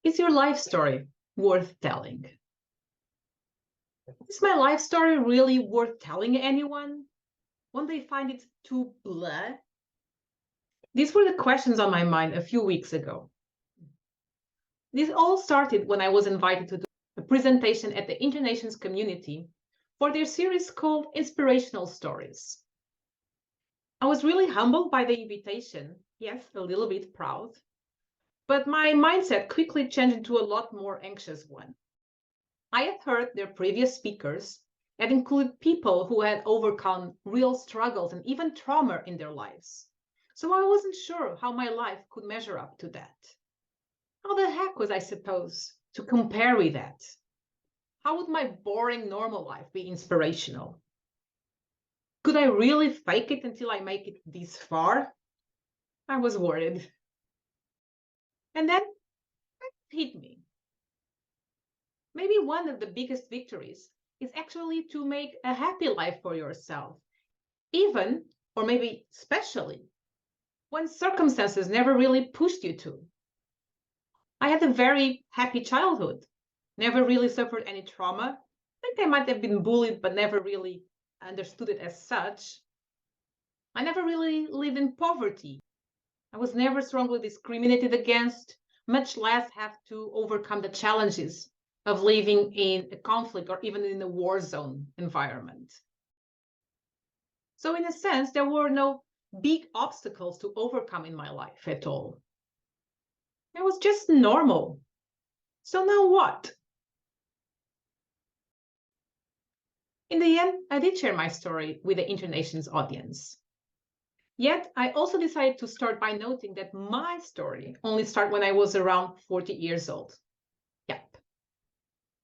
Is your life story worth telling? Is my life story really worth telling anyone? Won't they find it too blah? These were the questions on my mind a few weeks ago. This all started when I was invited to do a presentation at the InterNations community for their series called Inspirational Stories. I was really humbled by the invitation, yes, a little bit proud, but my mindset quickly changed into a lot more anxious one. I had heard their previous speakers had included people who had overcome real struggles and even trauma in their lives. So I wasn't sure how my life could measure up to that. How the heck was I supposed to compare with that? How would my boring normal life be inspirational? Could I really fake it until I make it this far? I was worried. And then it hit me. Maybe one of the biggest victories is actually to make a happy life for yourself, even, or maybe especially, when circumstances never really pushed you to. I had a very happy childhood, never really suffered any trauma. I think I might have been bullied, but never really understood it as such. I never really lived in poverty. I was never strongly discriminated against, much less have to overcome the challenges of living in a conflict or even in a war zone environment. So in a sense, there were no big obstacles to overcome in my life at all. It was just normal. So now what? In the end, I did share my story with the InterNations audience. Yet, I also decided to start by noting that my story only started when I was around 40 years old. Yep.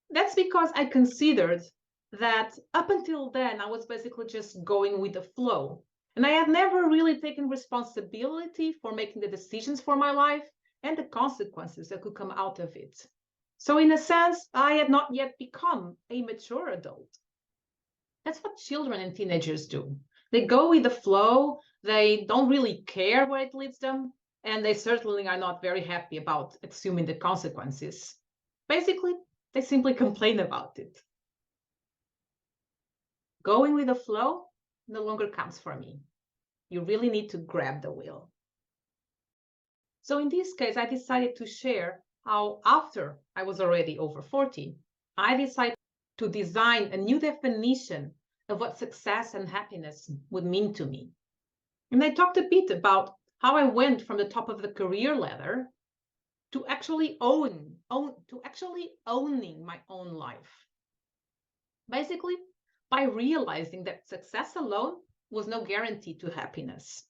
That's because I considered that up until then, I was basically just going with the flow. And I had never really taken responsibility for making the decisions for my life and the consequences that could come out of it. So in a sense, I had not yet become a mature adult. That's what children and teenagers do. They go with the flow, they don't really care where it leads them, and they certainly are not very happy about assuming the consequences. Basically, they simply complain about it. Going with the flow no longer counts for me. You really need to grab the wheel. So in this case, I decided to share how after I was already over 40, I decided to design a new definition of what success and happiness would mean to me. And I talked a bit about how I went from the top of the career ladder to actually owning my own life. Basically, by realizing that success alone was no guarantee to happiness.